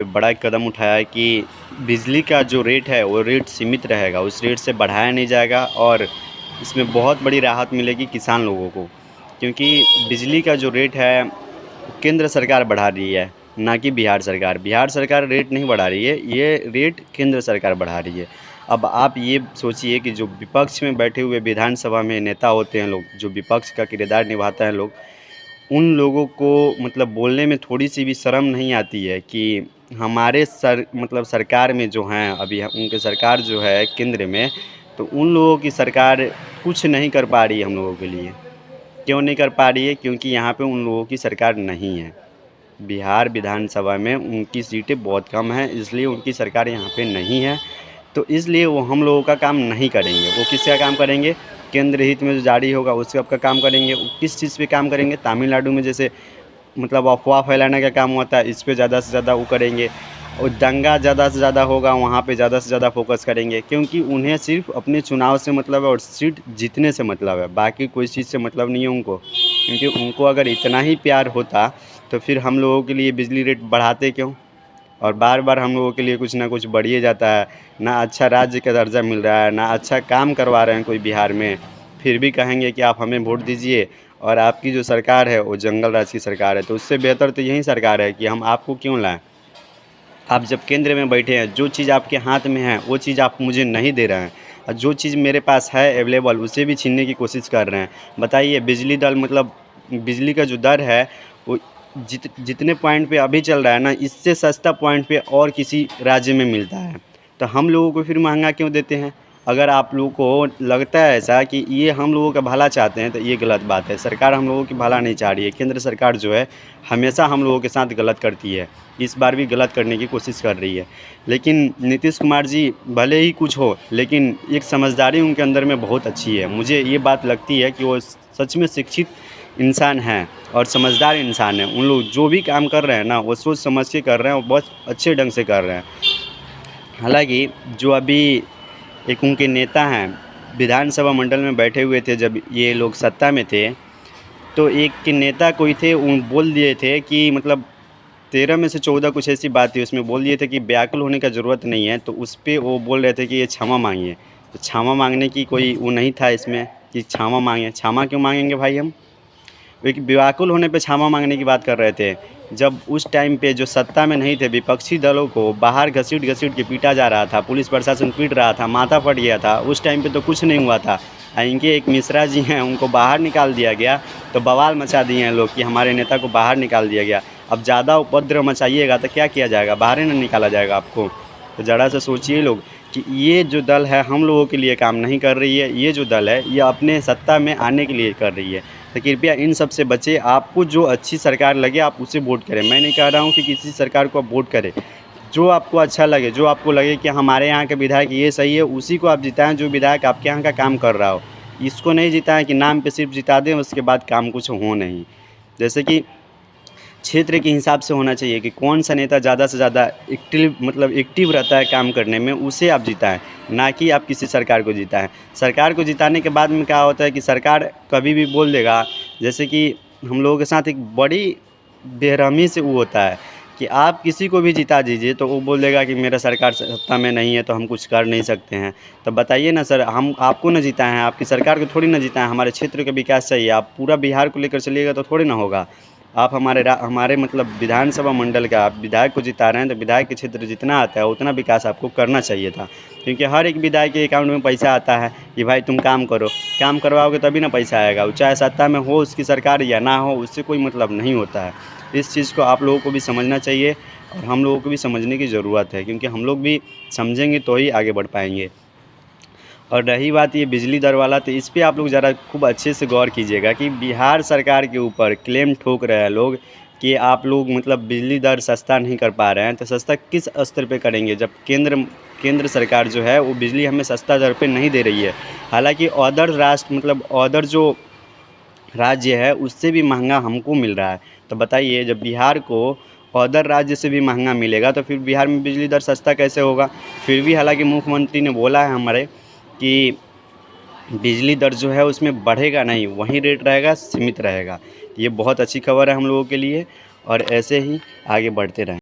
बड़ा एक कदम उठाया है कि बिजली का जो रेट है वो रेट सीमित रहेगा, उस रेट से बढ़ाया नहीं जाएगा और इसमें बहुत बड़ी राहत मिलेगी किसान लोगों को। क्योंकि बिजली का जो रेट है केंद्र सरकार बढ़ा रही है, ना कि बिहार सरकार। बिहार सरकार रेट नहीं बढ़ा रही है, ये रेट केंद्र सरकार बढ़ा रही है। अब आप ये सोचिए कि जो विपक्ष में बैठे हुए विधानसभा में नेता होते हैं लोग, जो विपक्ष का किरदार निभाते हैं लोग, उन लोगों को मतलब बोलने में थोड़ी-सी भी शर्म नहीं आती है कि हमारे सरकार में जो हैं अभी उनकी सरकार जो है केंद्र में, तो उन लोगों की सरकार कुछ नहीं कर पा रही है हम लोगों के लिए। क्यों नहीं कर पा रही है? क्योंकि यहाँ पे उन लोगों की सरकार नहीं है। बिहार विधानसभा में उनकी सीटें बहुत कम हैं, इसलिए उनकी सरकार यहाँ पे नहीं है। तो इसलिए वो हम लोगों का काम नहीं करेंगे। वो किसका काम करेंगे? केंद्र हित में जो जारी होगा उसका का काम करेंगे। वो किस चीज़ पे काम करेंगे? तमिलनाडु में जैसे मतलब अफ़वाह फैलाने का काम होता है, इस पे ज़्यादा से ज़्यादा वो करेंगे। और दंगा ज़्यादा से ज़्यादा होगा, वहाँ पे ज़्यादा से ज़्यादा फ़ोकस करेंगे, क्योंकि उन्हें सिर्फ़ अपने चुनाव से मतलब है और सीट जीतने से मतलब है, बाकी कोई चीज़ से मतलब नहीं है उनको। क्योंकि उनको अगर इतना ही प्यार होता तो फिर हम लोगों के लिए बिजली रेट बढ़ाते क्यों? और बार-बार हम लोगों के लिए कुछ ना कुछ बढ़िए जाता है। ना अच्छा राज्य का दर्जा मिल रहा है, ना अच्छा काम करवा रहे हैं कोई बिहार में, फिर भी कहेंगे कि आप हमें वोट दीजिए और आपकी जो सरकार है वो जंगल राज की सरकार है। तो उससे बेहतर तो यही सरकार है कि हम आपको क्यों लाएँ? आप जब केंद्र में बैठे हैं, जो चीज़ आपके हाथ में है वो चीज़ आप मुझे नहीं दे रहे हैं और जो चीज़ मेरे पास है अवेलेबल उसे भी छीनने की कोशिश कर रहे हैं। बताइए बिजली दर मतलब बिजली का जो दर है वो जितने पॉइंट पे अभी चल रहा है ना, इससे सस्ता पॉइंट पे और किसी राज्य में मिलता है। तो हम लोगों को फिर महँगा क्यों देते हैं? अगर आप लोगों को लगता है ऐसा कि ये हम लोगों का भला चाहते हैं तो ये गलत बात है। सरकार हम लोगों की भला नहीं चाह रही है। केंद्र सरकार जो है हमेशा हम लोगों के साथ गलत करती है। इस बार भी गलत करने की कोशिश कर रही है। लेकिन नीतीश कुमार जी भले ही कुछ हो, लेकिन एक समझदारी उनके अंदर में बहुत अच्छी है। मुझे ये बात लगती है कि वो सच में शिक्षित इंसान हैं और समझदार इंसान हैं। उन लोग जो भी काम कर रहे हैं ना, वो सोच समझ के कर रहे हैं और बहुत अच्छे ढंग से कर रहे हैं। हालाँकि जो अभी एक उनके नेता हैं, विधानसभा मंडल में बैठे हुए थे जब ये लोग सत्ता में थे, तो एक के नेता कोई थे उन बोल दिए थे कि मतलब 13 में से 14 कुछ ऐसी बात थी, उसमें बोल दिए थे कि व्याकुल होने का ज़रूरत नहीं है, तो उस पे वो बोल रहे थे कि ये क्षमा माँगिए। तो क्षमा माँगने की कोई वो नहीं था इसमें कि क्षमा माँगे। क्षमा क्यों माँगेंगे भाई हम? एक व्याकुल होने पे क्षमा मांगने की बात कर रहे थे। जब उस टाइम पे जो सत्ता में नहीं थे, विपक्षी दलों को बाहर घसीट-घसीट के पीटा जा रहा था, पुलिस प्रशासन पीट रहा था, माथा फट गया था, उस टाइम पे तो कुछ नहीं हुआ था। इनके एक मिश्रा जी हैं, उनको बाहर निकाल दिया गया, तो बवाल मचा दिए हैं लोग कि हमारे नेता को बाहर निकाल दिया गया। अब ज़्यादा उपद्रव मचाइएगा तो क्या किया जाएगा? बाहर ही ना निकाला जाएगा आपको। तो ज़रा सा सोचिए लोग कि ये जो दल है हम लोगों के लिए काम नहीं कर रही है, ये जो दल है ये अपने सत्ता में आने के लिए कर रही है। तो कृपया इन सब से बचें। आपको जो अच्छी सरकार लगे आप उसे वोट करें। मैं नहीं कह रहा हूँ कि किसी सरकार को आप वोट करें। जो आपको अच्छा लगे, जो आपको लगे कि हमारे यहाँ के विधायक ये सही है, उसी को आप जिताएँ जो विधायक आपके यहाँ का काम कर रहा हो। इसको नहीं जिताएँ कि नाम पे सिर्फ़ जिता दें, उसके बाद काम कुछ हो नहीं। जैसे कि क्षेत्र के हिसाब से होना चाहिए कि कौन सा नेता ज़्यादा से ज़्यादा एक्टिव रहता है काम करने में, उसे आप जिताएँ, ना कि आप किसी सरकार को जिताएँ। सरकार को जिताने के बाद में क्या होता है कि सरकार कभी भी बोल देगा, जैसे कि हम लोगों के साथ एक बड़ी बेरहमी से वो होता है कि आप किसी को भी जिता दीजिए तो वो बोल देगा कि मेरा सरकार सत्ता में नहीं है तो हम कुछ कर नहीं सकते हैं। तो बताइए ना सर, हम आपको ना जिताएँ हैं, आपकी सरकार को थोड़ी ना जिताएँ, हमारे क्षेत्र का विकास चाहिए। आप पूरा बिहार को लेकर चलिएगा तो थोड़ी ना होगा। आप हमारे मतलब विधानसभा मंडल का आप विधायक को जिता रहे हैं, तो विधायक के क्षेत्र जितना आता है उतना विकास आपको करना चाहिए था। क्योंकि हर एक विधायक के अकाउंट में पैसा आता है कि भाई तुम काम करो, काम करवाओगे तभी ना पैसा आएगा। वो चाहे सत्ता में हो उसकी सरकार या ना हो, उससे कोई मतलब नहीं होता है। इस चीज़ को आप लोगों को भी समझना चाहिए और हम लोगों को भी समझने की ज़रूरत है, क्योंकि हम लोग भी समझेंगे तो ही आगे बढ़ पाएंगे। और रही बात ये बिजली दर वाला, तो इस पे आप लोग ज़रा खूब अच्छे से गौर कीजिएगा कि बिहार सरकार के ऊपर क्लेम ठोक रहे हैं लोग कि आप लोग मतलब बिजली दर सस्ता नहीं कर पा रहे हैं। तो सस्ता किस स्तर पे करेंगे जब केंद्र सरकार जो है वो बिजली हमें सस्ता दर पे नहीं दे रही है। हालांकि अदर राष्ट्र मतलब अदर जो राज्य है उससे भी महंगा हमको मिल रहा है। तो बताइए, जब बिहार को अदर राज्य से भी महंगा मिलेगा तो फिर बिहार में बिजली दर सस्ता कैसे होगा? फिर भी हालांकि मुख्यमंत्री ने बोला है हमारे कि बिजली दर जो है उसमें बढ़ेगा नहीं, वही रेट रहेगा, सीमित रहेगा। ये बहुत अच्छी खबर है हम लोगों के लिए और ऐसे ही आगे बढ़ते रहें।